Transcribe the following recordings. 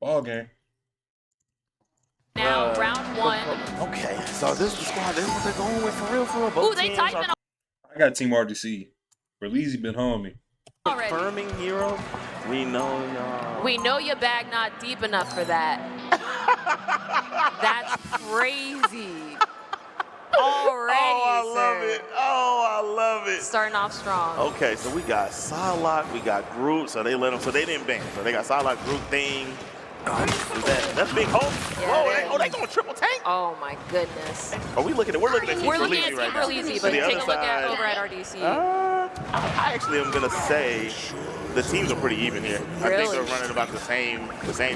Ball game. Now, round one. Okay, so this is the squad. This is what they're going with for real, for real. Ooh, they typing I got Team RDC. Berleezy been homie. already. Confirming hero. We know y'all. We know your bag not deep enough for that. That's crazy. Already, Oh, I love sir. it. Oh, I love it. Starting off strong. Okay, so we got Psylocke, we got Groot, so they let them, so they didn't ban. So they got Psylocke, Groot, Thing. That's Big Hope. Yeah, Whoa, they going triple tank? Oh my goodness. We're looking at Team We're looking Berleezy at right Team now. Berleezy, So but the take a other look at side, over at RDC. I actually am gonna say the teams are pretty even here. I think they're running about the same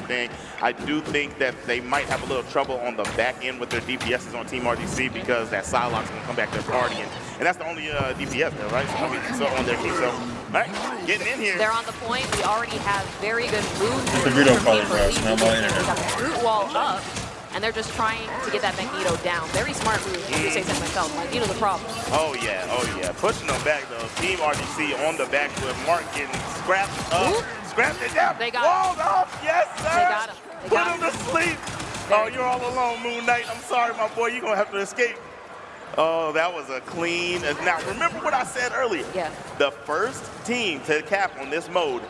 thing. I do think that they might have a little trouble on the back end with their DPSs on Team RDC because that Psylocke's gonna come back there partying, and that's the only DPS there, right? So on their team. So, all right, getting in here. They're on the point. We already have very good moves. It's the Greedo from calling, Team bro. It's Berleezy. not my internet. They got the Groot wall up, and they're just trying to get that Magneto down. Very smart move, if you say so myself. Magneto's the problem. Oh yeah. Pushing them back though. Team RDC on the back with Mark getting scrapped up. Ooh. Scrapped it down. They got Walled off. Yes, sir. They got him. They Put got him him. to sleep. Oh, you're all alone, Moon Knight. I'm sorry, my boy. You're going to have to escape. Oh, that was a clean. Now, remember what I said earlier. Yeah. The first team to cap on this mode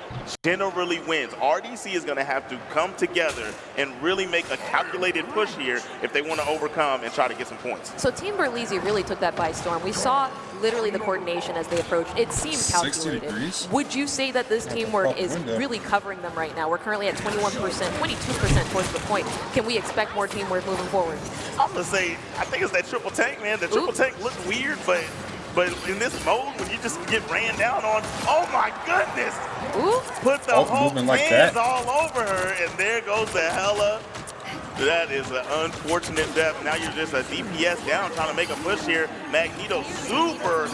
generally wins. RDC is going to have to come together and really make a calculated push here if they want to overcome and try to get some points. So Team Berleezy really took that by storm. We saw literally the coordination as they approached. It seemed 60 calculated. degrees? Would you say that this teamwork is really covering them right now? We're currently at 21%, 22% towards the point. Can we expect more teamwork moving forward? I'm going to say, I think it's that triple tank, man. The triple tank looked weird, but in this mode, when you just get ran down on, oh my goodness! Ooh. Put the whole hands all over her, and there goes the Hela. That is an unfortunate death. Now you're just a DPS down trying to make a push here. Magneto super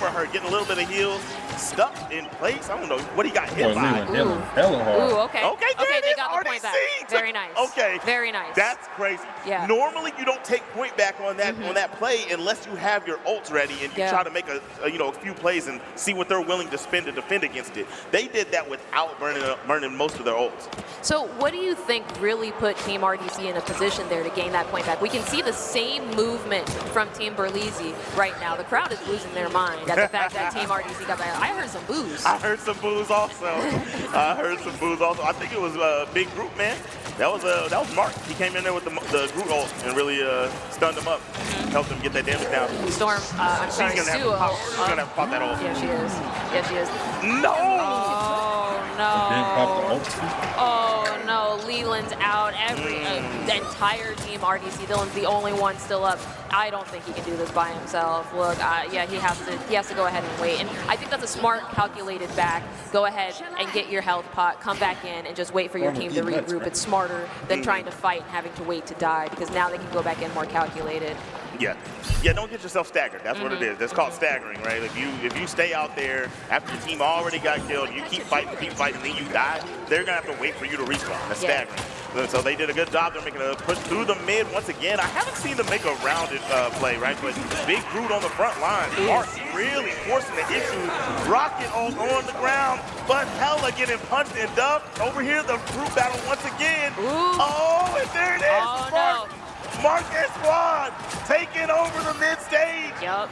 hurt, getting a little bit of heals. Stuck in place. I don't know what he got hit by. Hella hard. Ooh, okay. Okay, they got the point back. Very nice. Okay. Very nice. That's crazy. Yeah. Normally you don't take point back on that play unless you have your ult ready and you try to make a few plays and see what they're willing to spend to defend against it. They did that without burning most of their ults. So what do you think really put Team RDC in a position there to gain that point back? We can see the same movement from Team Berleezy right now. The crowd is losing their mind at the fact that Team RDC got that. I heard some boos. I heard some boos also. I think it was Big Groot, man. That was Mark. He came in there with the Groot ult and really stunned him up, helped him get that damage down. Storm, I'm sorry, She's gonna have to pop that ult. Yeah, she is. Yeah, she is. No! Oh, no. Didn't pop the ult. Oh, no. Leland's out. The entire team RDC. Dylan's the only one still up. I don't think he can do this by himself. Look, yeah, he has to go ahead and wait. And I think that's a smart, calculated back. Go ahead and get your health pot, come back in, and just wait for your team to regroup. It's smarter than trying to fight and having to wait to die, because now they can go back in more calculated. Yeah, don't get yourself staggered. That's what it is. That's called staggering, right? If you stay out there after your team already got killed, you keep fighting, then you die, they're going to have to wait for you to respawn. That's staggering. So they did a good job. They're making a push through the mid once again. I haven't seen them make a rounded play, right? But Big Groot on the front line. Mark really forcing the issue. Rocket on the ground, but Hela getting punched and dubbed. Over here, the group battle once again. Ooh. Oh, and there it is. Oh, no. Mark and Squad taking over the mid stage. Yep,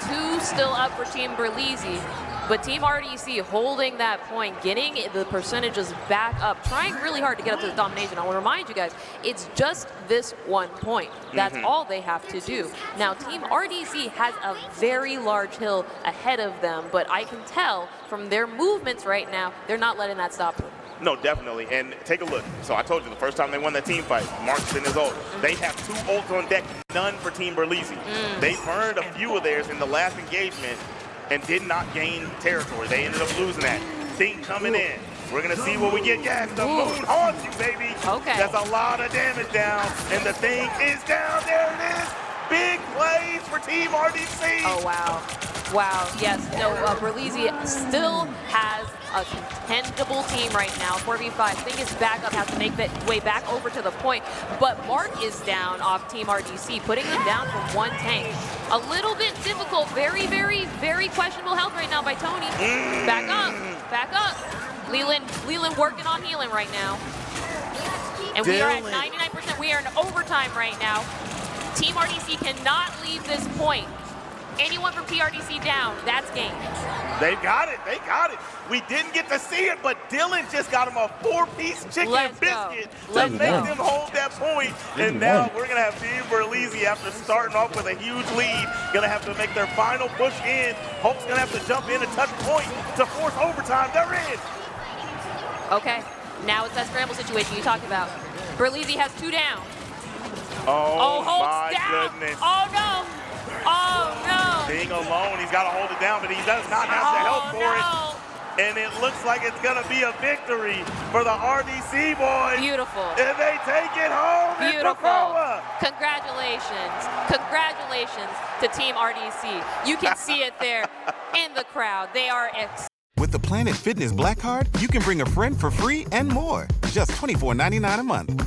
two still up for Team Berleezy, but Team RDC holding that point, getting the percentages back up, trying really hard to get up to the domination. I want to remind you guys, it's just this 1 point. That's all they have to do. Now, Team RDC has a very large hill ahead of them, but I can tell from their movements right now, they're not letting that stop them. No, definitely. And take a look. So I told you the first time they won that team fight, Mark's in his ult. They have 2 ults on deck, none for Team Berleezy. They burned a few of theirs in the last engagement and did not gain territory. They ended up losing that. Thing coming in. We're going to see what we get. Yes, the moon haunts you, baby. Okay. That's a lot of damage down. And the thing is down. There it is. Big plays for Team RDC. Oh, wow. Wow, yes. No, Berleezy still has a contendable team right now. 4v5. Thing is back up, has to make that way back over to the point. But Mark is down off Team RDC, putting them down from 1 tank. A little bit difficult. Very, very, very questionable health right now by Tony. Back up. Back up. Leland working on healing right now. And we are at 99%. We are in overtime right now. Team RDC cannot leave this point. Anyone from TRDC down, that's game. They got it. They got it. We didn't get to see it, but Dylan just got him a 4-piece chicken biscuit to make them hold that point. And now we're going to have Team Berleezy, after starting off with a huge lead, going to have to make their final push in. Hope's going to have to jump in and touch point to force overtime. They're in. Okay, now it's that scramble situation you talked about. Berleezy has 2 down. Oh Holt's my down. goodness. Oh, no. Oh, no. Being alone, he's got to hold it down, but he does not have the help for it. And it looks like it's going to be a victory for the RDC boys. Beautiful. And they take it home. Beautiful. Congratulations. Congratulations to Team RDC. You can see it there in the crowd. They are With the Planet Fitness Black Card, you can bring a friend for free and more. Just $24.99 a month.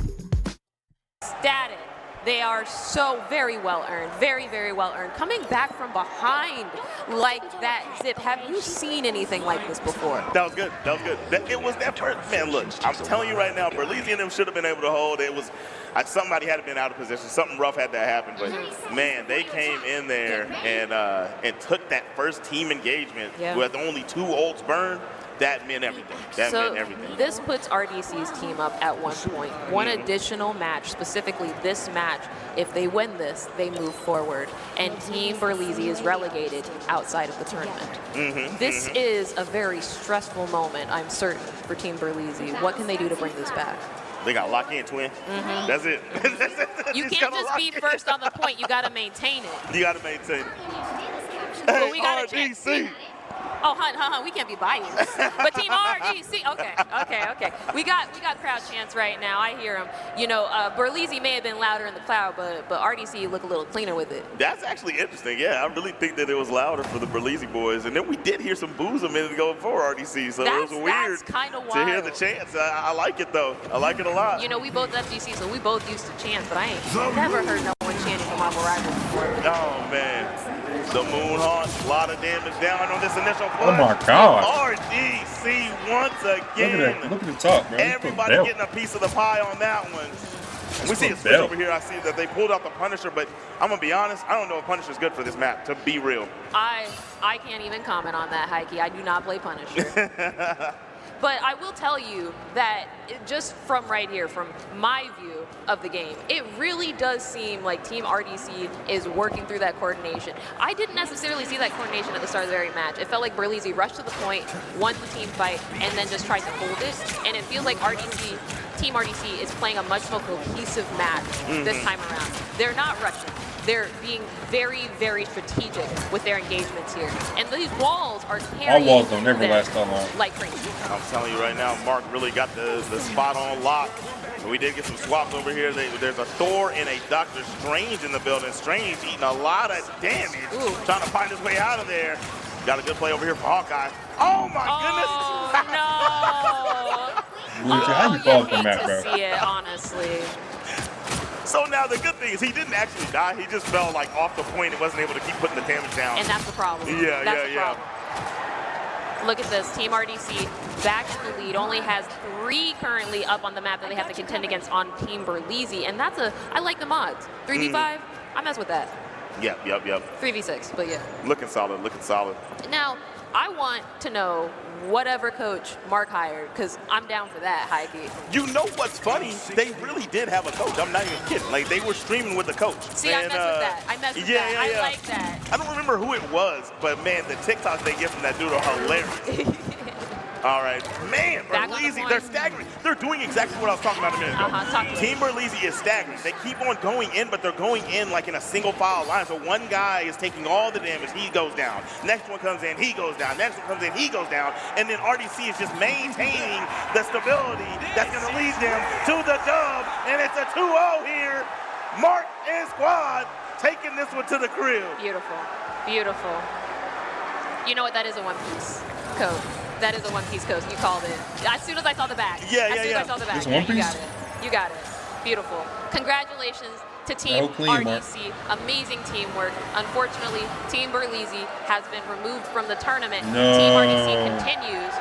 ecstatic. They are so very well earned, very, very well earned. Coming back from behind like that, Zip, have you seen anything like this before? That was good. That was good. It was that first, man, look, I'm telling you right now, Berleezy and them should have been able to hold. It was, somebody had been out of position. Something rough had to happen. But, man, they came in there and took that first team engagement with only 2 ults burned. That meant everything. That meant everything. This puts RDC's team up at 1 point. One additional match, specifically this match, if they win this, they move forward. And Team Berleezy is relegated outside of the tournament. This is a very stressful moment, I'm certain, for Team Berleezy. What can they do to bring this back? They got to lock in, twin. That's it. You can't just be first on the point. You got to maintain it. You got to maintain it. Well, we got RDC. Oh, hun, we can't be biased. But Team RDC, okay. We got crowd chants right now. I hear them. You know, Berleezy may have been louder in the crowd, but RDC look a little cleaner with it. That's actually interesting. Yeah, I really think that it was louder for the Berleezy boys. And then we did hear some boos a minute ago for RDC, so it was weird to hear the chants. I like it, though. I like it a lot. You know, we both FGC, so we both used to chants, but I ain't never heard no one chanting for Marvel Rivals before. Oh, man. The Moonhawk, a lot of damage down on this initial push. Oh my God. RDC once again. Look at the top, man. Everybody getting a piece of the pie on that one. We see a switch over here. I see that they pulled out the Punisher, but I'm going to be honest, I don't know if Punisher's good for this map, to be real. I can't even comment on that, Heike. I do not play Punisher. But I will tell you that just from right here, from my view of the game, it really does seem like Team RDC is working through that coordination. I didn't necessarily see that coordination at the start of the very match. It felt like Berleezy rushed to the point, won the team fight, and then just tried to hold it. And it feels like Team RDC is playing a much more cohesive match this time around. They're not rushing. They're being very, very strategic with their engagements here. And these walls are carrying Our walls don't never last that long. like crazy. I'm telling you right now, Mark really got the spot on lock. We did get some swaps over here. There's a Thor and a Doctor Strange in the building. Strange eating a lot of damage, trying to find his way out of there. Got a good play over here for Hawkeye. Oh, my goodness. No. How you fall from that, bro? See it, honestly. So now the good thing is he didn't actually die. He just fell like off the point and wasn't able to keep putting the damage down. And that's the problem. Yeah. Look at this. Team RDC back in the lead. Only has 3 currently up on the map that they have to contend against on Team Berleezy. And I like the mods. 3v5, I mess with that. Yep. 3v6, but yeah. Looking solid. Now, I want to know whatever coach Mark hired, because I'm down for that, Heike. You know what's funny? They really did have a coach. I'm not even kidding. Like, they were streaming with the coach. See, I mess with that. I like that. I don't remember who it was, but, man, the TikToks they get from that dude are hilarious. All right. Man, Berleezy, they're staggering. They're doing exactly what I was talking about a minute ago. Team Berleezy is staggering. They keep on going in, but they're going in like in a single file line. So one guy is taking all the damage. He goes down. Next one comes in. He goes down. Next one comes in. He goes down. And then RDC is just maintaining the stability that's going to lead them to the dub. And it's a 2-0 here. Mark and squad taking this one to the crib. Beautiful. You know what? That is a one-piece code. That is a one-piece coast. You called it. As soon as I saw the back. As soon as I saw the back. You got it. Beautiful. Congratulations to Team RDC. Amazing teamwork. Unfortunately, Team Berleezy has been removed from the tournament. No. Team RDC continues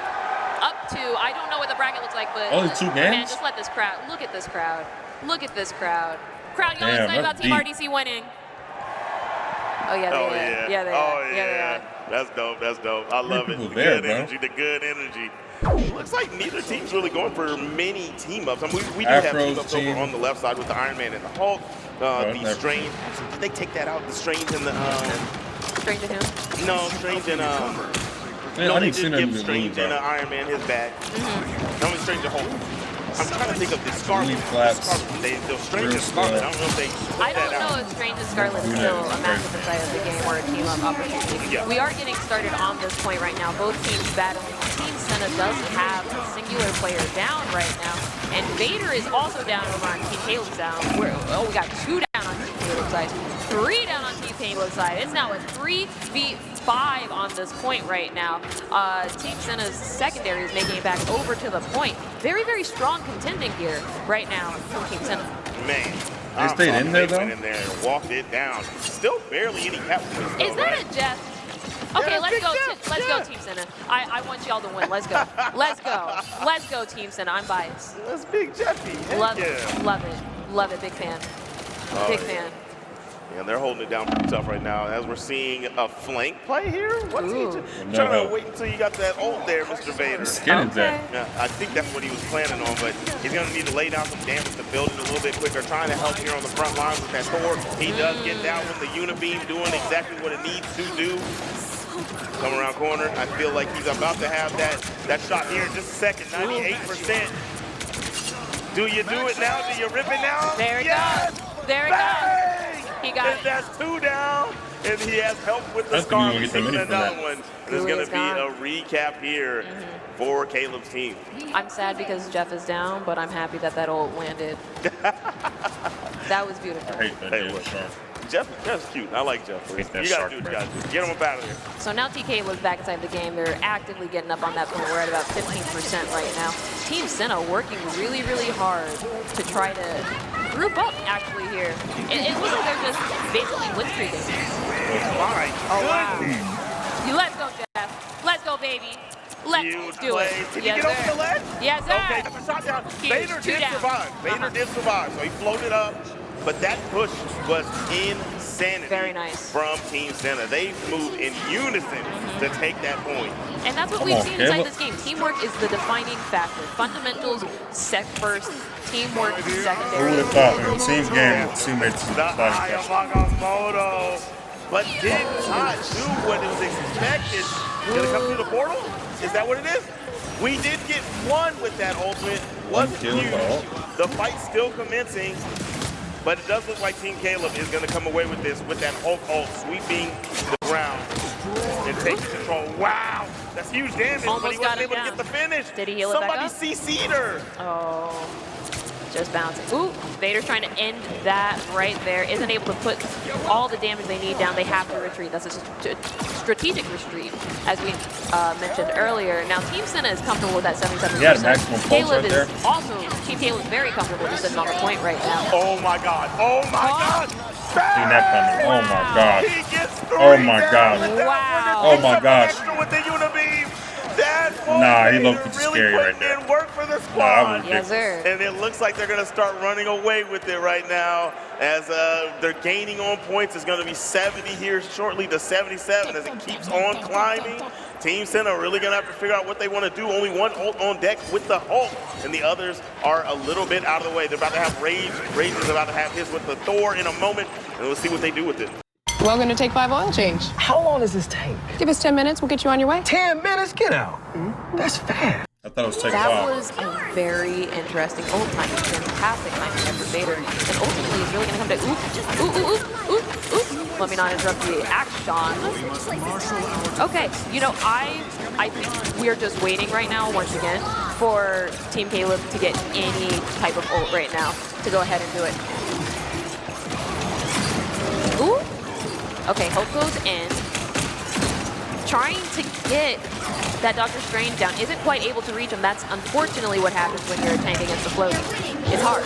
up 2. I don't know what the bracket looks like, but Only 2 man, games? just let this crowd. Look at this crowd. Look at this crowd. Crowd, y'all Damn, excited about that's Team deep. RDC winning? Oh yeah, Oh, they yeah. are. Yeah, they Oh, are. yeah. Yeah, they are. That's dope. That's dope. I love it. people The there, good bro. energy. The good energy. Looks like neither team's really going for many team-ups. I mean, we do have Afro's team-ups team. over on the left side with the Iron Man and the Hulk. The never. Strange. Actually, did they take that out? The Strange and the... Strange to whom? no, Strange and... Man, no, I they didn't see did them give in the Strange blue, and bro. Iron Man his back. No, it's Strange and Hulk. I'm trying to think of the Scarlet. Blue flaps. They're Strange Real and Scarlet. I stuff. don't know if they put I don't that know out. if Strange and Scarlet is still a massive inside of the game or a team-up opportunity. Yeah. We are getting started on this point right now. Both teams battling. Team Senna does have a singular player down right now, and Vader is also down over on Team Caleb's down. We got 2 down on Team Caleb's side, 3 down on Team Caleb's side. It's now a 3v5 on this point right now. Team Senna's secondary is making it back over to the point. Very, very strong contending here right now from Team Senna. Man. They stayed in there, They went though? in there and walked it down. Still barely any cap points, though, Is that right? a Jeff? Okay, Yeah, let's Big go. Jeff, Let's yeah. go, Team Senna. I want y'all to win. Let's go. Let's go. Let's go, Team Senna. I'm biased. That's Big Jeffy. Heck Love yeah. it. Love it. Love it. Big fan. Oh, Big yeah. fan. Yeah, they're holding it down pretty tough right now. As we're seeing a flank play here. What's he Ooh. trying No to help. wait until you got that ult there, Mr. Vader? Skinning that. Yeah, I think that's what he was planning on, but he's going to need to lay down some damage to build it a little bit quicker. Trying to help here on the front line with that Thor. He does get down with the Unibeam, doing exactly what it needs to do. Come around corner. I feel like he's about to have that shot here in just a second. 98%. Do you do it now? Do you rip it now? There it Yes! goes. There it Bang! goes. He got And it. that's 2 down. And he has help with the I think Scarlet we're gonna get the taking mini another from that. one. There's Gooey going is to be gone. a recap here for Caleb's team. I'm sad because Jeff is down, but I'm happy that that ult landed. That was beautiful. I hate that Hey, damn look. shark. Jeff's cute. I like Jeff. You Hate that got to shark do what you breath. got to do. Get him up out of there. So now TK was back inside the game. They're actively getting up on that point. We're at about 15% right now. Team Senna working really, really hard to try to group up actually here. It looks like they're just basically win streaking. My goodness. Let's go, Jeff. Let's go, baby. Let's Huge do play. it. Did Yes, he get over sir. the ledge? Yes, sir. Okay, that's a shot down. Huge. Vader 2 did down. survive. Vader did survive. So he floated up. But that push was insanity Very nice. from Team Senna. They moved in unison to take that point. And that's what Come we've on, seen inside Caleb. this game. Teamwork is the defining factor. Fundamentals set first, teamwork Who secondary. would have thought in a team's game, teammates The like that? Ayamagamoto, but did not do what was expected. Gonna come through the portal? Is that what it is? We did get one with that ultimate. Wasn't kill huge. for ult. The fight's still commencing, but it does look like Team Caleb is gonna come away with this with that Hulk ult sweeping the ground and taking control. Wow, that's huge damage, but Almost he got wasn't it able to down. get the finish. Did he heal it back Somebody up? CC'd her. Oh, just bouncing. Ooh, Vader's trying to end that right there. Isn't able to put all the damage they need down. They have to retreat. That's a strategic retreat, as we mentioned earlier. Now, Team Senna is comfortable with that 77%. He had a maximum pulse Caleb right is there. also, Team Caleb is very comfortable just sitting on the point right now. Oh my God, oh my God. Seen that coming. Oh my God. He gets Oh three my down God. with that Wow. one. Oh my Picks up an gosh. extra with the Unibeam. That Nah, he motivator looked pretty really scary right putting there. in work for the Nah, squad. that was Yes, sir. And it looks like they're going to start running away with it right now as they're gaining on points. It's going to be 70 here shortly to 77 as it keeps on climbing. Team Senna are really going to have to figure out what they want to do. Only one ult on deck with the Hulk, and the others are a little bit out of the way. They're about to have Rage. Rage is about to have his with the Thor in a moment, and we'll see what they do with it. Welcome to Take 5 Oil Change. How long does this take? Give us 10 minutes, we'll get you on your way. 10 minutes? Get out. That's fast. I thought it was taking That off. was a very interesting ult timing, fantastic timing for Vader, and ultimately it's really going to come to ooh. Let me not interrupt the action. Okay, you know, I think we are just waiting right now, once again, for Team Caleb to get any type of ult right now to go ahead and do it. Ooh. Okay, Hope goes in. Trying to get that Dr. Strange down. Isn't quite able to reach him. That's unfortunately what happens when you're a tank against the floating. It's hard.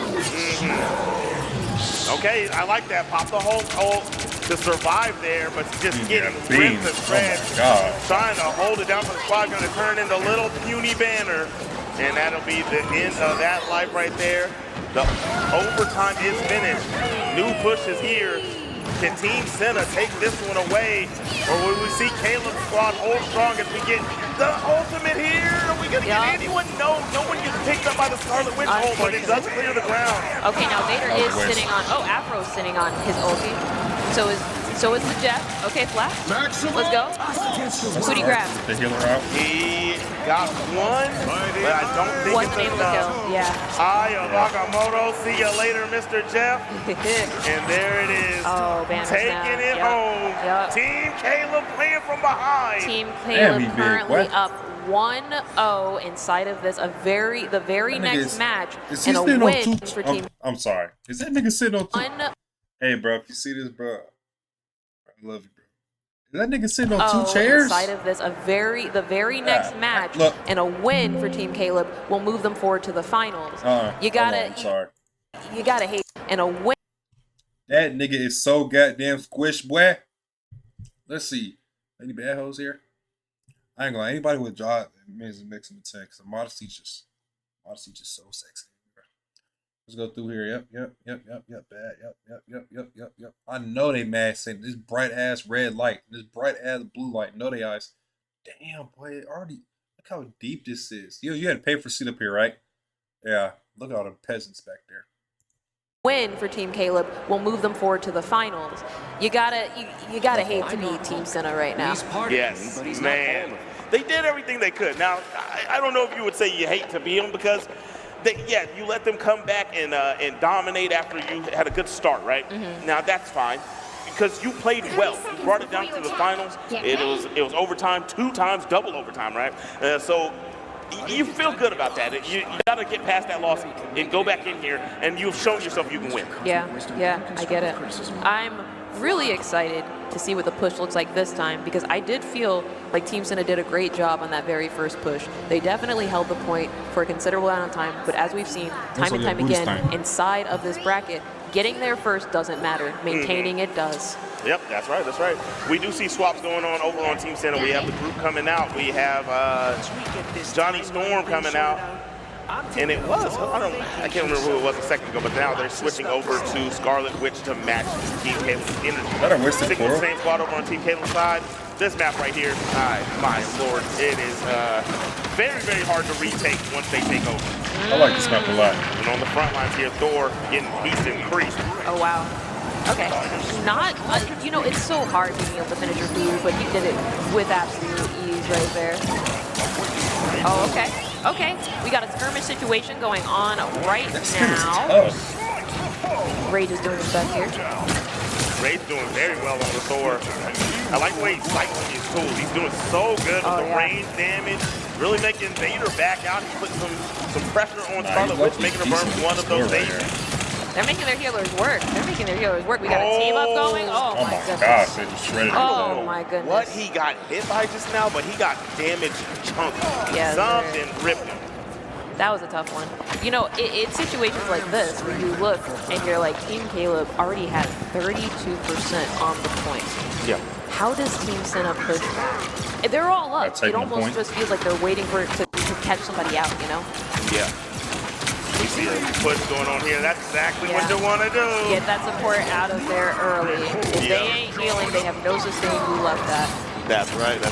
Okay, I like that. Pop the Hulk ult. to survive there, but just getting beans. ripped to Oh shreds. my God. Trying to hold it down for the squad, going to turn into Little Puny Banner. And that'll be the end of that life right there. The overtime is finished. New push is here. Can Team Senna take this one away? Or will we see Caleb's squad hold strong as we get the ultimate here? Are we going to get anyone? No, no one gets picked up by the Scarlet Witch ult, but it does clear the ground. Okay, now Vader is sitting on, Afro's sitting on his ulti. So is the Jet. Okay, Flash. Let's go. Who'd he grab? The healer out. He got one, but I don't think Wasn't it's able to enough. kill. Yeah. Aya Nagamoto, see you later, Mr. Jeff. And there it is. Oh, Banner's taking down. it Yep. home. Yep. Team Caleb playing from behind. Team Damn, Caleb he big. currently What? up 1-0 inside of this. The very That nigga next is- match Is he and a sitting on win two? for Team I'm sorry. Is that nigga sitting on two? 1. Hey, bro, if you see this, bro, I love you, bro. Is that nigga sitting on two chairs? Inside of this, the very next match look. and a win for Team Caleb will move them forward to the finals. You hold on, gotta, I'm sorry. you gotta hate and a win. That nigga is so goddamn squish, boy. Let's see. Any bad hoes here? I ain't gonna. Anybody with job means to mix them in text. Modesty just so sexy. Let's go through here. Yep. Bad. Yep. I know they mad saying this bright ass red light, this bright ass blue light. Know they eyes. Damn, boy, it already look how deep this is. You had to pay for seat up here, right? Yeah. Look at all the peasants back there. Win for Team Caleb will move them forward to the finals. You gotta hate to be Team Senna right now. Yes, man. They did everything they could. Now, I don't know if you would say you hate to be them because, you let them come back and dominate after you had a good start, right? Now, that's fine because you played well. You brought it down to the finals. It was overtime, 2 times, double overtime, right? So you feel good about that. You got to get past that loss and go back in here, and you've shown yourself you can win. Yeah, I get it. I'm really excited to see what the push looks like this time because I did feel like Team Senna did a great job on that very first push. They definitely held the point for a considerable amount of time, but as we've seen time and time again inside of this bracket, getting there first doesn't matter. Maintaining it does. Yep, that's right. We do see swaps going on over on Team Senna. We have the group coming out. We have Johnny Storm coming out. And it was, I can't remember who it was a second ago, but now they're switching over to Scarlet Witch to match Team Caleb's energy. That a wasted Sticking with the portal? same squad over on Team Caleb's side. This map right here, my lord, it is very, very hard to retake once they take over. I like this map a lot. And on the front lines here, Thor getting piece increased. Oh, wow. Okay. Not, it's so hard being able to finish your food, but he did it with absolute ease right there. Oh, okay. Okay. We got a skirmish situation going on right now. Rage is doing his best here. Ray's doing very well on the Thor. I like the way he's cycling his tools. He's doing so good with the range damage. Really making Vader back out. He's putting some pressure on Scarlet Witch, making her burn one of those bases. They're making their healers work. We got a team up going. Oh my goodness. Gosh, they just shredded Oh my goodness. What he got hit by just now, but he got damage chunked. Yeah, Something ripped him. That was a tough one. It's situations like this where you look and you're like, Team Caleb already had 32% on the point. Yeah. How does Team Senna push back? They're all up. It almost just feels like they're waiting for it to catch somebody out, Yeah. We see a push going on here. That's exactly what you want to do. Get that support out of there early. If they ain't healing, they have no sustain. You left that. That's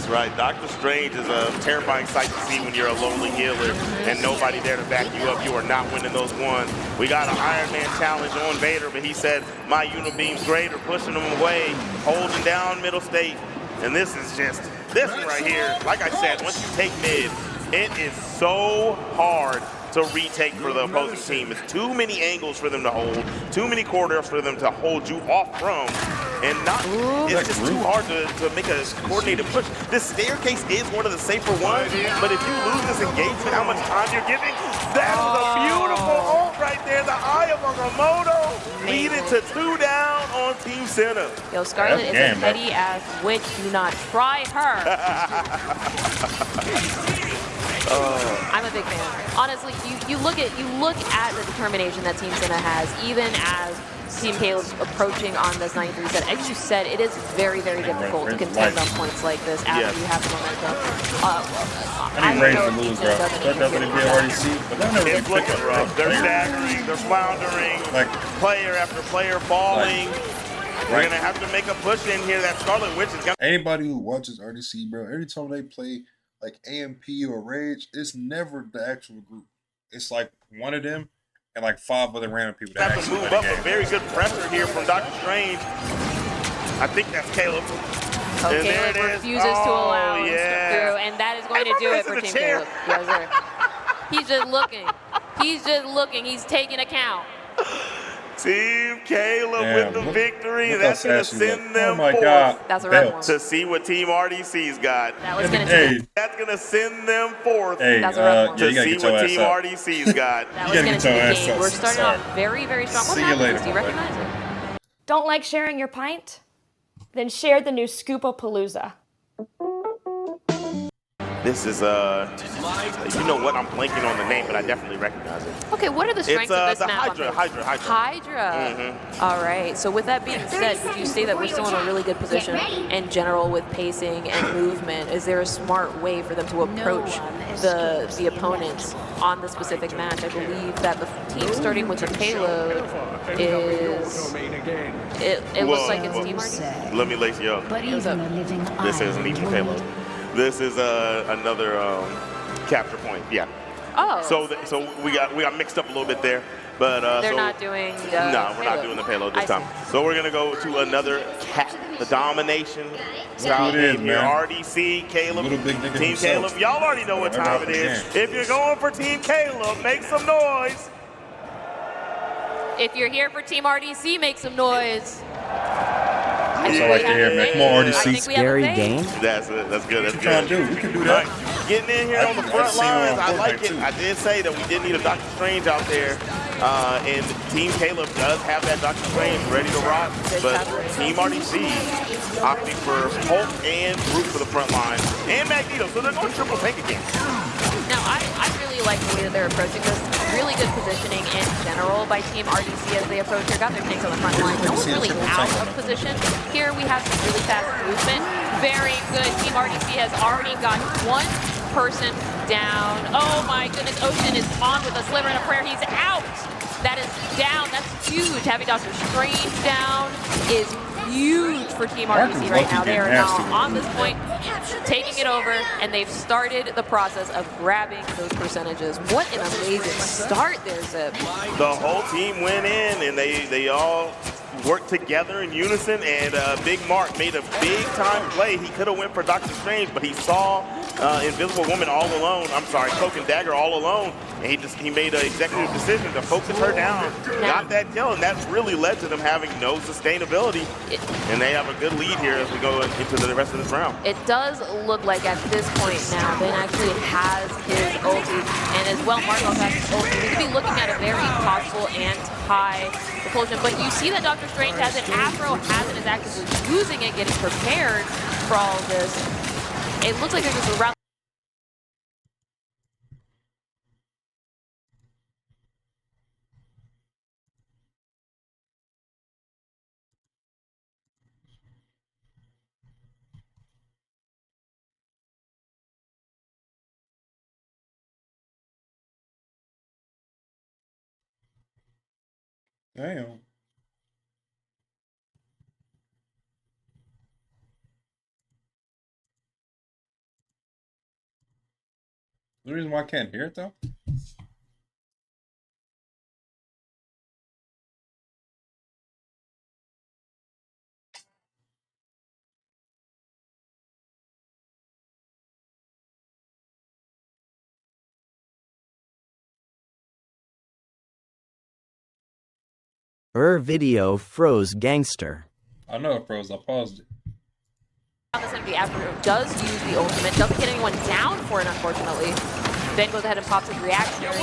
right. Doctor Strange is a terrifying sight to see when you're a lonely healer and nobody there to back you up. You are not winning those ones. We got an Iron Man challenge on Vader, but he said, my Unibeam's great, or pushing him away, holding down middle state. And this is just, this one right here, like I said, once you take mid, it is so hard to retake for the opposing team. It's too many angles for them to hold, too many corridors for them to hold you off from, and it's just too hard to make a coordinated push. This staircase is one of the safer ones, but if you lose this engagement, how much time you're giving, that is a beautiful ult right there. The Eye of Agamotto leading to 2 down on Team Senna. Yo, Scarlet is a petty ass witch. Do not try her. I'm a big fan. Honestly, you look at the determination that Team Senna has, even as Team Caleb's approaching on this 93 set. As you said, it is very, very difficult to contend on points like this after you have the momentum. I need Rage to lose, bro. That's what they did already see, but they're never It's looking rough. They're staggering, they're floundering, player after player falling. We're going to have to make a push in here. That Scarlet Witch is going to... Anybody who watches RDC, bro, every time they play like AMP or Rage, it's never the actual group. It's like one of them and like 5 other random people that have to move up. A very good pressure here from Dr. Strange. I think that's Caleb. Oh, and Caleb refuses to allow him through, and that is going to do it for Team Caleb. Yes, sir. He's just looking. He's just looking. He's taking account. Team Caleb with the victory. That's going to send them forth. That's a red one. To see what Team RDC's got. That was going to That's going to send them forth. That's a red one. To see what Team RDC's got. That was going to be the game. We're starting off very, very strong. What happens? Do you recognize it? Don't like sharing your pint? Then share the new Scoopapalooza. This is, you know what, I'm blanking on the name, but I definitely recognize it. Okay, what are the strengths of this map? Hydra. All right, so with that being said, would you say that we're still in a really good position in general with pacing and movement? Is there a smart way for them to approach the opponents on the specific match? I believe that the team starting with the payload is, it looks like it's Team RDC. Let me lace you up. This isn't even payload. This is another capture point. Yeah. Oh. So we got mixed up a little bit there, but they're not doing. No, we're not doing the payload this time. So we're gonna go to another the domination style game here. RDC, Caleb, Team Caleb. Y'all already know what time it is. If you're going for Team Caleb, make some noise. If you're here for Team RDC, make some noise. That's all I like to hear, man. Come on, RDC. Scary game. That's good. That's good. We can do that. Getting in here on the front lines, I like it. I did say that we did need a Doctor Strange out there, and Team Caleb does have that Doctor Strange ready to rock, but Team RDC opting for Hulk and Groot for the front line, and Magneto, so they're going triple tank again. Now, I really like the way that they're approaching this. Really good positioning in general by Team RDC as they approach here. Got their tanks on the front line. No one's really out of position. Here we have some really fast movement. Very good. Team RDC has already got one person down. Oh my goodness, Ocean is on with a sliver and a prayer. He's out. That is down. That's huge. Having Doctor Strange down is huge for Team RDC right now. They are now on this point, taking it over, and they've started the process of grabbing those percentages. What an amazing start there, Zip. The whole team went in, and they all worked together in unison, and Big Mark made a big-time play. He could have went for Doctor Strange, but he saw Invisible Woman all alone. I'm sorry, Cloak and Dagger all alone, and he made an executive decision to focus her down. Got that kill, and that really led to them having no sustainability, and they have a good lead here as we go into the rest of this round. It does look like at this point now, Ben actually has his ulti, and as well, Mark also has his ulti. We could be looking at a very possible anti-repulsion, but you see that Doctor Strange has it, Afro has it, is actively using it, getting prepared for all of this. It looks like there's just a round. Damn. The reason why I can't hear it though? Video froze gangster. I know it froze. I paused it. This MV Afro does use the ultimate, doesn't get anyone down for it, unfortunately. Then goes ahead and pops his reactionary.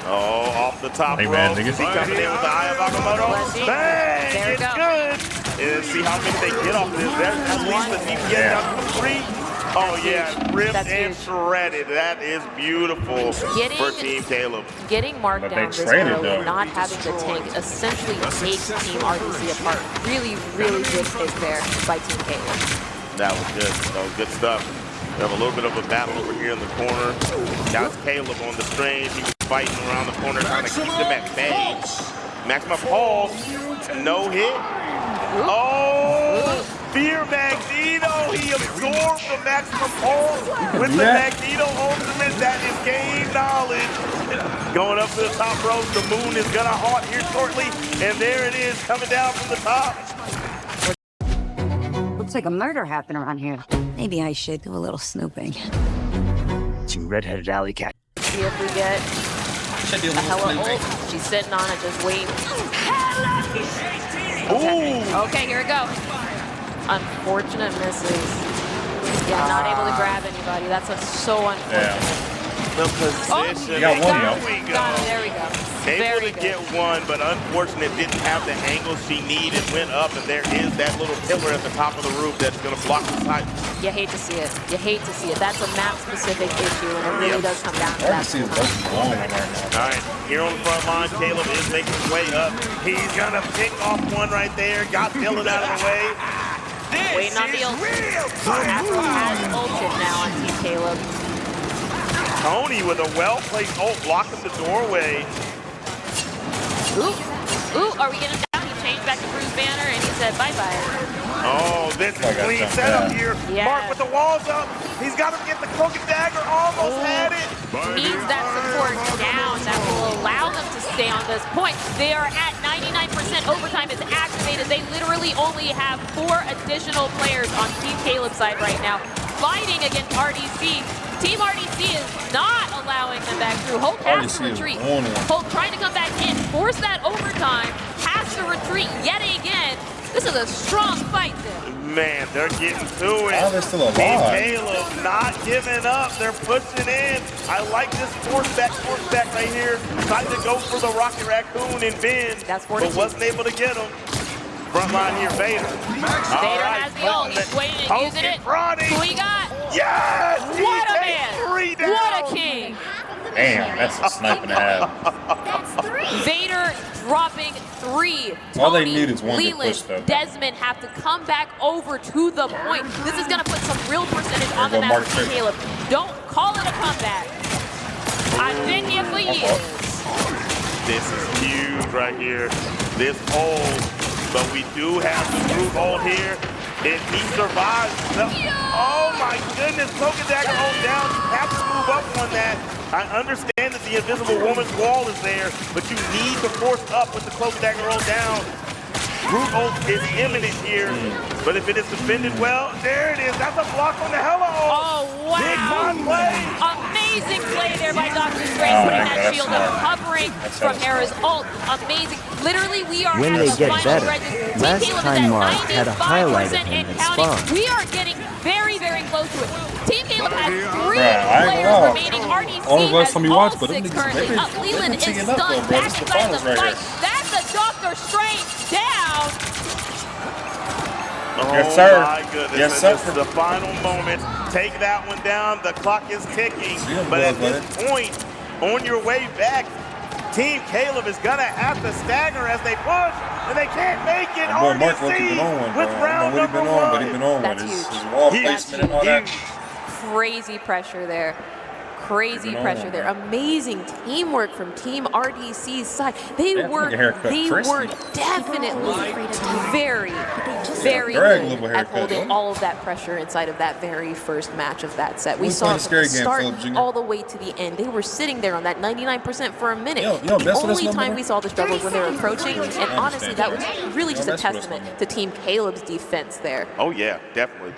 Oh, off the top rope. Coming in with the Eye of Agamotto. Bang! It's good. And see how many they get off of this. At least the DPS down to 3. Oh, yeah, ripped That's and huge. shredded. That is beautiful for Team Caleb. Getting marked But they down this traded, early, though. not having the tank, essentially takes Team RDC apart. Really, really good pick there by Team Caleb. That was good. That was good stuff. We have a little bit of a battle over here in the corner. That's Caleb on the strange. He was fighting around the corner, trying to keep them at bay. Maximum Pulse, no hit. Oh, Fear Magneto. He absorbed the Maximum Pulse with the Magneto ultimate. That is game knowledge. Going up to the top rope. The moon is gonna haunt here shortly, and there it is coming down from the top. Looks like a murder happened around here. Maybe I should do a little snooping. Two redheaded alley cat. See if we get a Hella ult. She's sitting on it, just waiting. Okay, here we go. Unfortunate misses. Yeah, not able to grab anybody. That's so unfortunate. The position. got one, There though. we go. Got it, there we go. Able Very to get one, but unfortunate didn't have the angle she needed. Went up, and there is that little pillar at the top of the roof that's going to block the sight. You hate to see it. You hate to see it. That's a map-specific issue, and it really does come down to that. RDC is both blowing right now. All right, here on the front line, Caleb is making his way up. He's going to pick off one right there. Got Dylan out of the way. Waiting on the ult. Afro has ulted now on Team Caleb. Tony with a well-placed ult blocking the doorway. Ooh, are we getting down? He changed back to Bruce Banner, and he said bye-bye. Oh, this is clean setup here. Yes. Mark with the walls up. He's got to get the Crooked Dagger. Almost had it. Needs that support down. That will allow them to stay on this point. They are at 99%. Overtime is activated. They literally only have 4 additional players on Team Caleb's side right now, fighting against RDC. Team RDC is not allowing them back through. Holt has to retreat. Holt trying to come back in, force that overtime, has to retreat yet again. This is a strong fight there. Man, they're getting to it. Oh, they're still alive. Team Caleb not giving up. They're pushing in. I like this force back right here. Trying to go for the Rocket Raccoon and Ben, That's but 42. wasn't able to get him. Front line here, Vader. Vader has the ult. He's waiting and using it. Who he got? Yes! What a He takes 3 man! down. What a king! Damn, that's a snipe and a half. Vader dropping 3. All they Tony, need is one good Leland, push, though. Desmond have to come back over to the point. This is going to put some real percentage on the go map Mark for Team Trick. Caleb. Don't call it a comeback. I've been here for years. This is huge right here. This hold. But we do have the group hold here. If he survives, oh my goodness, Crooked Dagger hold down. You have to move up on that. I understand that the Invisible Woman's wall is there, but you need to force up with the Crooked Dagger hold down. Group ult is imminent here, but if it is defended well, there it is. That's a block on the Hella ult. Oh, wow. Big time play. Amazing play there by Dr. Strange, putting that shield up, covering from Hera's ult. Amazing. Literally, we are When at they the get final better. stretches. Last Team Caleb time is Mark at had a highlight of 95% him and at counting. Spawn. We are getting very, very close to it. Team Caleb has 3 Bruh, I ain't players gonna lie. remaining. RDC Only last has time you all watched, but them 6 niggas, currently. they've Leland been is teeing up, though, stunned bro. back This is the inside the finals right fight. here. That's a Dr. Strange down. Yes, sir. Oh my goodness. Yes, And sir. this is the final moment. Take that one down. The clock is ticking. See him, But at buddy. this point, on your way back, Team Caleb is going to have to stagger as they push, and they can't make it. Boy, Mark RDC been on one, bro. with I round don't know what he number been on, but he 1. been on one. That's His huge. wall Huge. placement and all that. Crazy pressure there. Crazy Moving pressure on. there. Amazing teamwork from Team RDC's side. They Yeah, were get a haircut, Christy. definitely very, very Greg good little at haircut, holding though. all of that pressure inside of that very first match of that set. We Who's saw playing it the from the scary game, start Philip Jr.? all the way to the end. They were sitting there on that 99% for a minute. Yo, The mess with us only no time more. we saw the struggle was when they were approaching, and honestly, that was really Yo, just a mess with us no testament more. to Team Caleb's defense there. Oh yeah, definitely.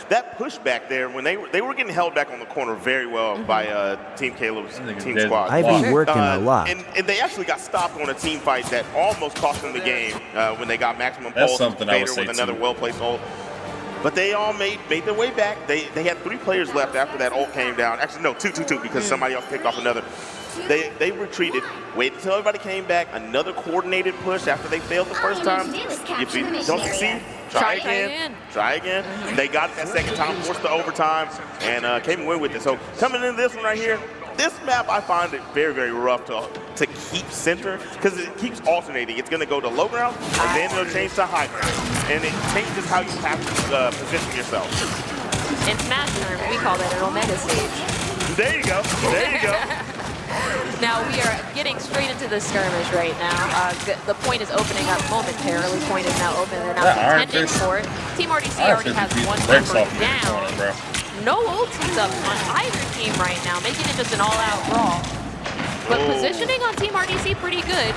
That pushback there, when they were getting held back on the corner very well by Team Caleb's team dead. squad. I be working a lot. And they actually got stopped on a team fight that almost cost them the game when they got maximum That's pulse. something I would Vader say, with another too. well-placed ult. But they all made their way back. They had 3 players left after that ult came down. Actually, no, two because somebody else picked off another. They retreated, waited until everybody came back. Another coordinated push after they failed the first time. Don't you see? Try again. They got it that second time, forced the overtime, and came and win with it. So coming into this one right here, this map I find it very, very rough to keep center because it keeps alternating. It's going to go to low ground, and then it'll change to high ground. And it changes how you have to position yourself. In Smash terms, we call that an Omega stage. There you go. There you go. Now we are getting straight into the skirmish right now. The point is opening up momentarily. Point is now open. They're now contending for it. Team RDC already has one member down. No ultis up on either team right now, making it just an all-out brawl. But positioning on Team RDC pretty good.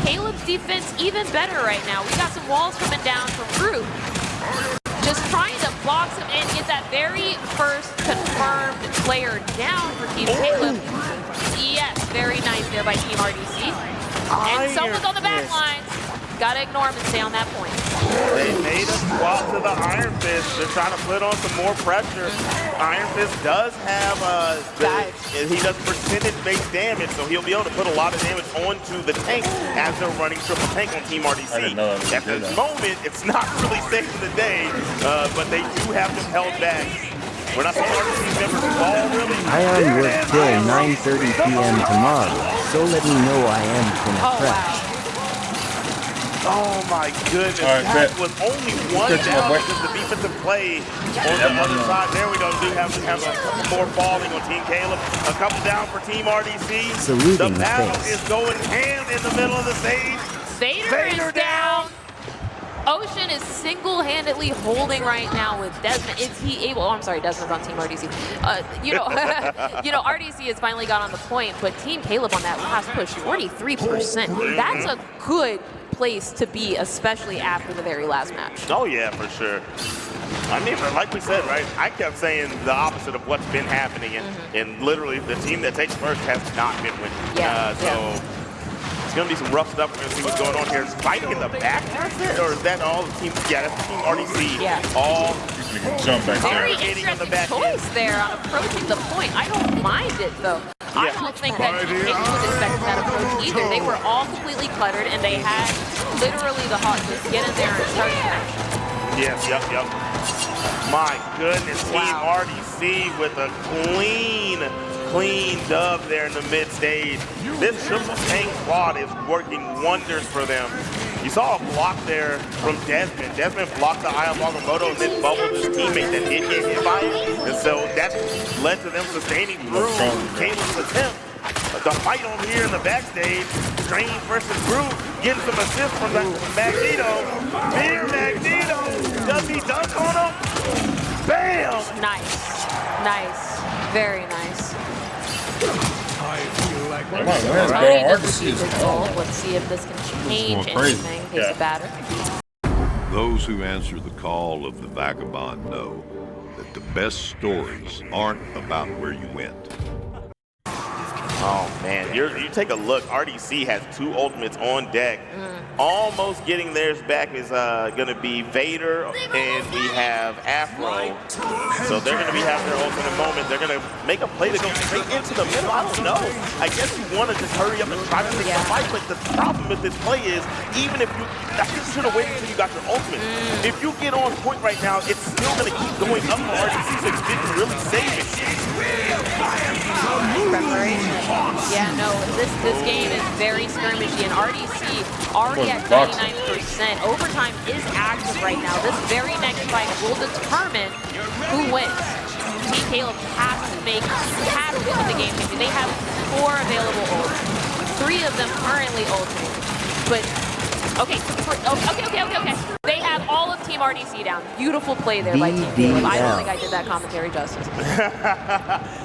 Caleb's defense even better right now. We got some walls coming down from Groot. Just trying to box him in, get that very first confirmed player down for Team Caleb. Yes, very nice there by Team RDC. And someone's on the back lines. Gotta ignore him and stay on that point. They made a swap to the Iron Fist. They're trying to put on some more pressure. Iron Fist does have he does percentage-based damage, so he'll be able to put a lot of damage onto the tank as they're running triple tank on Team RDC. At this moment, it's not really saving the day, but they do have them held back. We're not seeing RDC members fall really. Ion works till 9:30 p.m. tomorrow, so let me know I am gonna crash. Oh my goodness, that was only one down because the defensive play on the other side. There we go, we have a couple more falling on Team Caleb. A couple down for Team RDC. The battle is going ham in the middle of the stage. Vader is down. Ocean is single-handedly holding right now with Desmond. Is he able? Oh, I'm sorry, Desmond's on Team RDC. RDC has finally got on the point, but Team Caleb on that last push, 43%. That's a good place to be, especially after the very last match. Oh yeah, for sure. I mean, like we said, right? I kept saying the opposite of what's been happening, and literally the team that takes first has not been winning. It's going to be some rough stuff. We're going to see what's going on here. Is fighting in the back, or is that all the team? Yeah, that's Team RDC. Yeah. All jump back very interesting choice there on approaching the point. I don't mind it, though. I don't think that Team Caleb was expecting that approach either. They were all completely cluttered, and they had literally the heart to get in there and start the match. Yes, yep. My goodness, Team RDC with a clean dub there in the mid stage. This triple tank squad is working wonders for them. You saw a block there from Desmond. Desmond blocked the Eye of Agamotto and then bubbled his teammate that did get hit by it. And so that led to them sustaining through Caleb's attempt. The fight on here in the backstage, Strange versus Groot, getting some assists from Magneto. Big Magneto, does he dunk on him? Bam! Nice, very nice. Let's see if this can change anything. Pace of batter. Those who answer the call of the vagabond know that the best stories aren't about where you went. Oh man, you take a look. RDC has 2 ultimates on deck. Almost getting theirs back is going to be Vader, and we have Afro. So they're going to be having their ultimate moment. They're going to make a play to go straight into the middle. I don't know. I guess you want to just hurry up and try to take the fight, but the problem with this play is, even if I think you should have waited until you got your ultimate. If you get on point right now, it's still going to keep going up for RDC, so you didn't really save it. Preparation. Yeah, no, this game is very skirmishy, and RDC already at 99%. Overtime is active right now. This very next fight will determine who wins. Team Caleb has to win the game. They have 4 available ults. 3 of them currently ulting. But okay. They have all of Team RDC down. Beautiful play there by Team Caleb. I don't think I did that commentary justice.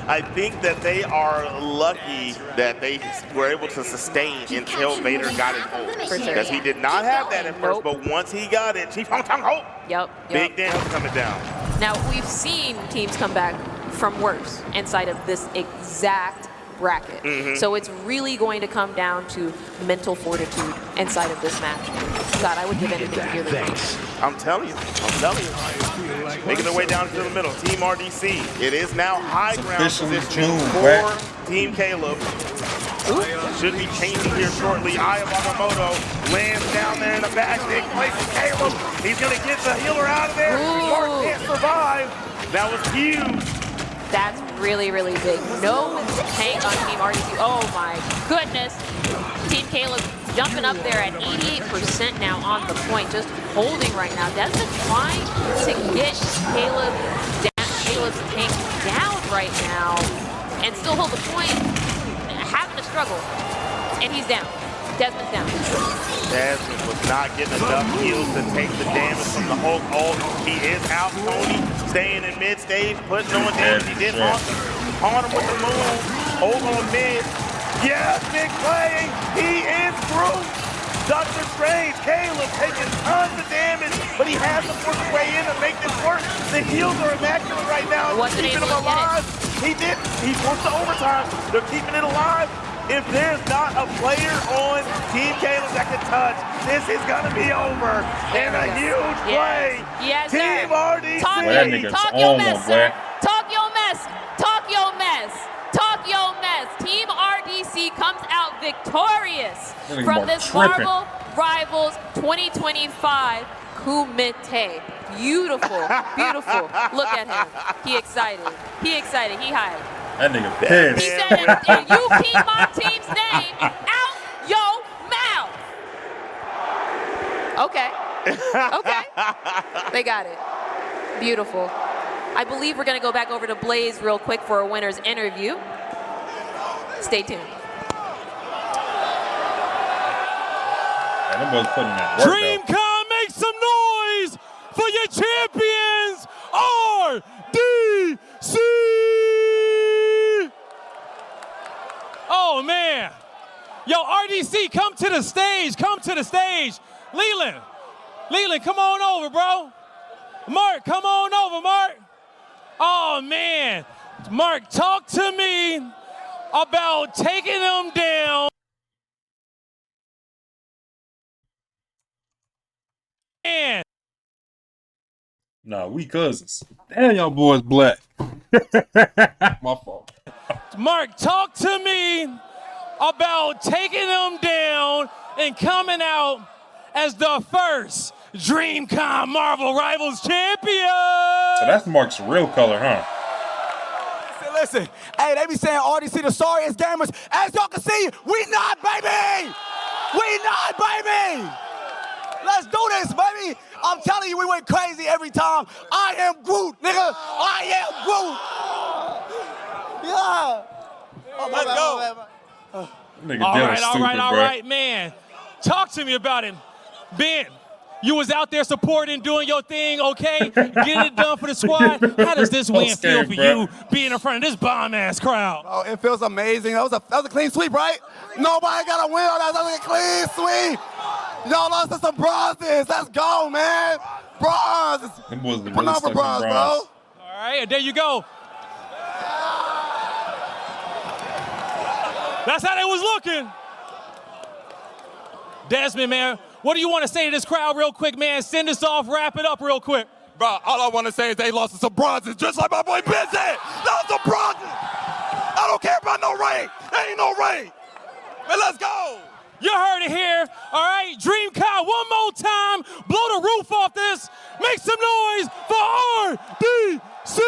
I think that they are lucky that they were able to sustain until Vader got his ult. For sure. Because he did not have that at first, but once he got it, Chief Hong Tong Ho! Yep. Big damage coming down. Now, we've seen teams come back from worse inside of this exact bracket. So it's really going to come down to mental fortitude inside of this match. God, I would give anything to hear the names. I'm telling you. Making their way down to the middle. Team RDC. It is now high ground position for Team Caleb. Should be changing here shortly. Aya Magamoto lands down there in the back. Big play for Caleb. He's going to get the healer out of there. Mark can't survive. That was huge. That's really, really big. No tank on Team RDC. Oh my goodness. Team Caleb jumping up there at 88% now on the point, just holding right now. Desmond trying to get Caleb's tank down right now and still hold the point, having a struggle. And he's down. Desmond's down. Desmond was not getting enough heals to take the damage from the Hulk ult. He is out, Tony, staying in mid-stage, putting on damage. He did haunt him with the moon. Hold on mid. Yes, big play. He is through. Dr. Strange, Caleb taking tons of damage, but he has to work his way in to make this work. The heals are immaculate right now. Keeping him alive. He did. He forced the overtime. They're keeping it alive. If there's not a player on Team Caleb that can touch, this is going to be over. And a huge play. Yes, Team RDC. Talk your mess, sir. Talk your mess. Talk your mess. Talk your mess. Team RDC comes out victorious from this Marvel Rivals 2025 Kumite. Beautiful, beautiful. Look at him. He excited. He excited. He hyped. That nigga pissed. He said, if you keep my team's name out your mouth. Okay. Okay. They got it. Beautiful. I believe we're going to go back over to Blaze real quick for a winner's interview. Stay tuned. Man, them boys putting that work, DreamCon, make some noise for your champions, RDC! Oh, man. Yo, RDC, come to the stage. Come to the stage. Leland, come on over, bro. Mark, come on over, Mark. Oh, man. Mark, talk to me about taking them down. And nah, we cousins. Damn, y'all boys black. My fault. Mark, talk to me about taking them down and coming out as the first DreamCon Marvel Rivals champion. So that's Mark's real color, huh? Listen, hey, they be saying RDC the sorriest gamers. As y'all can see, we not, baby! We not, baby! Let's do this, baby! I'm telling you, we went crazy every time. I am Groot, nigga! I am Groot! Yeah! Oh, let's go! All right, man. Talk to me about it. Ben, you was out there supporting, doing your thing, okay? Getting it done for the squad. How does this win feel for you being in front of this bomb-ass crowd? Oh, it feels amazing. That was a clean sweep, right? Nobody got a win on that. That was a clean sweep. Y'all lost to some bronzes. Let's go, man. Bronze. Them boys really Put on for bronze, bro. All right, there you go. That's how they was looking. Desmond, man, what do you want to say to this crowd real quick, man? Send us off, wrap it up real quick. Bro, all I want to say is they lost to some bronzes, just like my boy Ben said. Lost some bronzes. I don't care about no rank. There ain't no rank. Man, let's go. You heard it here, all right? DreamCon, one more time. Blow the roof off this. Make some noise for RDC.